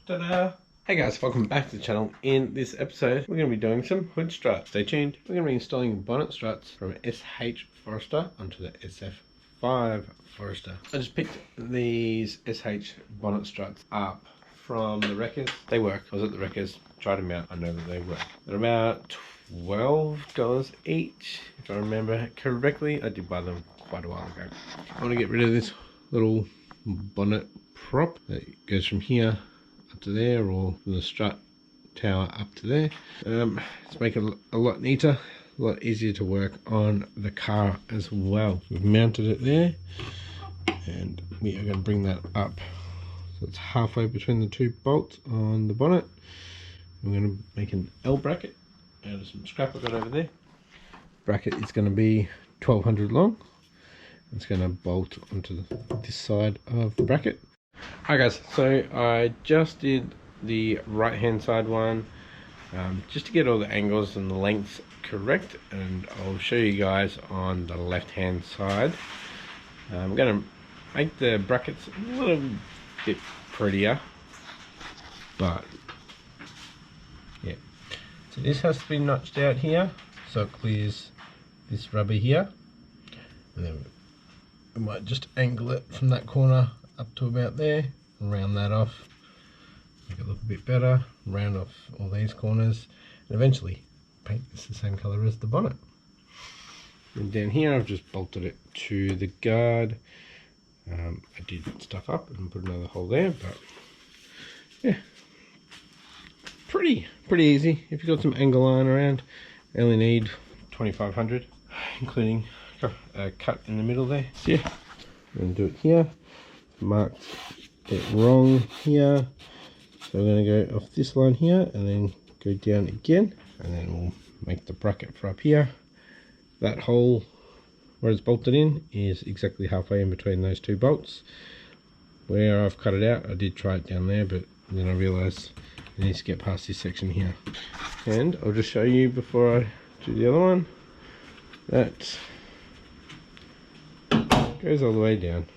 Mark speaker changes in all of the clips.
Speaker 1: Ta-da! Hey guys, welcome back to the channel. In this episode, we're going to be doing some hood struts. Stay tuned. We're going to be installing bonnet struts from SH Forester onto the SF5 Forester. I just picked these SH bonnet struts up from the wreckers. They work. I was at the wreckers, tried them out. I know that they work. They're about $12 each, if I remember correctly. I did buy them quite a while ago. I want to get rid of this little bonnet prop that goes from here up to there, or from the strut tower up to there. Let's make it a lot neater, a lot easier to work on the car as well. We've mounted it there, and we are going to bring that up so it's halfway between the two bolts on the bonnet. We're going to make an L bracket out of some scrap I got over there. Bracket is going to be 1200 long. It's going to bolt onto this side of the bracket. Alright guys, so I just did the right hand side one just to get all the angles and the lengths correct, and I'll show you guys on the left hand side. I'm going to make the brackets a little bit prettier, but yeah. So this has to be notched out here so it clears this rubber here, and then we might just angle it from that corner up to about there, round that off, make it look a bit better, round off all these corners, and eventually paint this the same colour as the bonnet. And down here I've just bolted it to the guard. I did stuff up and put another hole there, but yeah, pretty easy. If you've got some angle iron around, you only need 2500, including a cut in the middle there. So yeah, I'm going to do it here. Marked it wrong here, so we're going to go off this line here and then go down again, and then we'll make the bracket for up here. That hole where it's bolted in is exactly halfway in between those two bolts. Where I've cut it out, I did try it down there, but then I realized it needs to get past this section here. And I'll just show you before I do the other one, that goes all the way down.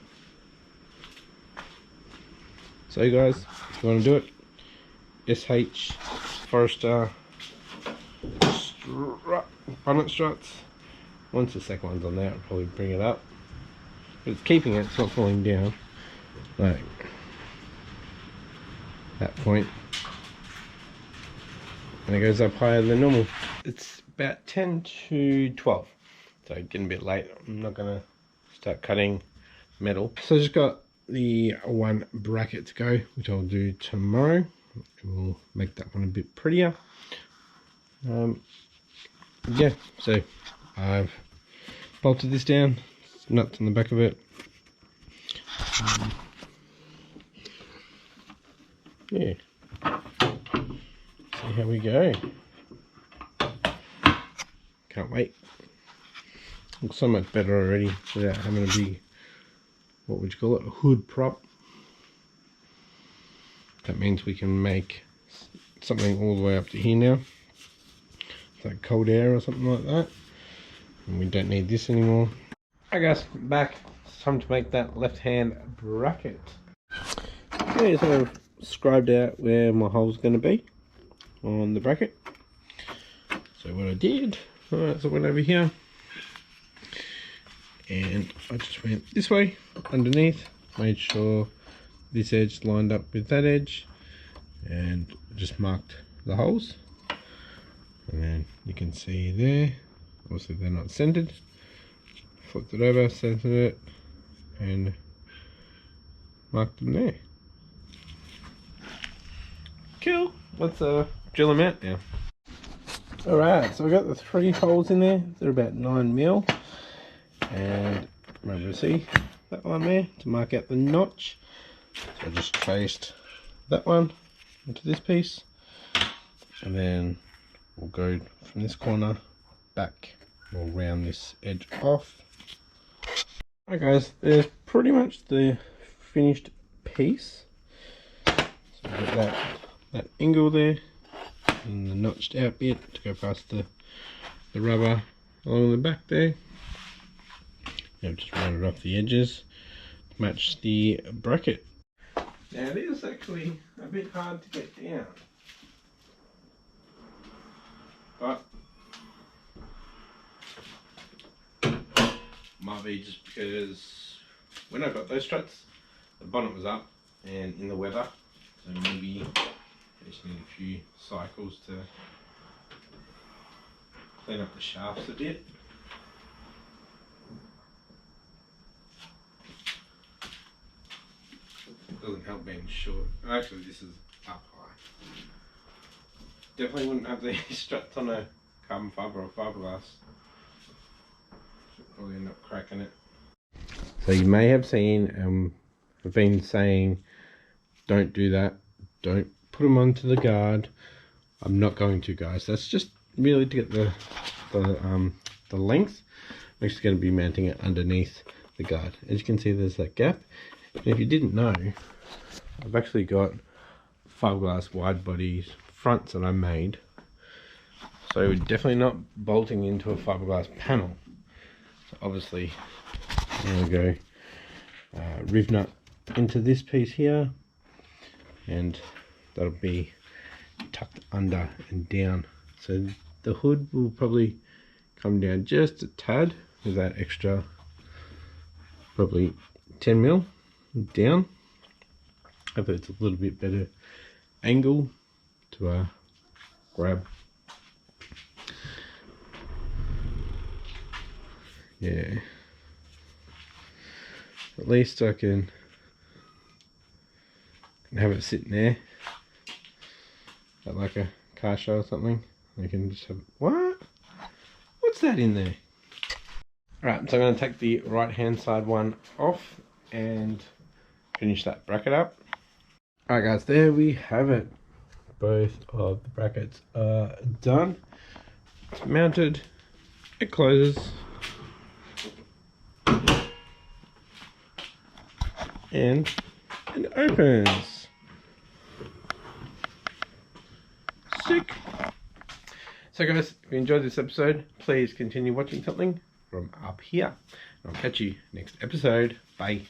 Speaker 1: So guys, if you want to do it, SH Forester bonnet struts. Once the second one's on there, I'll probably bring it up. But it's keeping it, it's not falling down. Like that point. And it goes up higher than normal. It's about 10 to 12. So getting a bit late. I'm not going to start cutting metal. So I just got the one bracket to go, which I'll do tomorrow. We'll make that one a bit prettier. Yeah, so I've bolted this down, nuts on the back of it. Yeah, see how we go. Can't wait. Looks so much better already without having a big, what would you call it, a hood prop. That means we can make something all the way up to here now. It's like cold air or something like that. And we don't need this anymore. Alright guys, back. It's time to make that left hand bracket. Okay, so I've scribed out where my hole's going to be on the bracket. So what I did, so I went over here. And I just went this way underneath, made sure this edge lined up with that edge, and just marked the holes. And then you can see there, obviously they're not centered. Flipped it over, centered it, and marked them there. Cool. Let's drill them out now. Alright, so I've got the 3 holes in there. They're about 9mm. And remember to see that one there to mark out the notch. So I just traced that one into this piece, and then we'll go from this corner back. We'll round this edge off. Alright guys, there's pretty much the finished piece. So we've got that angle there and the notched out bit to go past the rubber along the back there. I've just rounded off the edges to match the bracket. Now it is actually a bit hard to get down, but might be just because when I got those struts, the bonnet was up and in the weather, so maybe I just need a few cycles to clean up the shafts a bit. It doesn't help being short. Actually, this is up high. Definitely wouldn't have these struts on a carbon fibre or fiberglass. Should probably end up cracking it. So you may have seen, I've been saying, don't do that. Don't put them onto the guard. I'm not going to, guys. That's just really to get the length. I'm actually going to be mounting it underneath the guard. As you can see, there's that gap. And if you didn't know, I've actually got fiberglass wide bodies fronts that I made. So we're definitely not bolting into a fiberglass panel. So obviously, I'm going to go riv nut into this piece here, and that'll be tucked under and down. So the hood will probably come down just a tad with that extra, probably 10 mil down. Hopefully it's a little bit better angle to grab. Yeah, at least I can have it sitting there at like a car show or something. I can just have, what's that in there? Alright, so I'm going to take the right hand side one off and finish that bracket up. Alright guys, there we have it. Both of the brackets are done. It's mounted, it closes, and it opens. Sick. So guys, if you enjoyed this episode, please continue watching something from up here. I'll catch you next episode. Bye.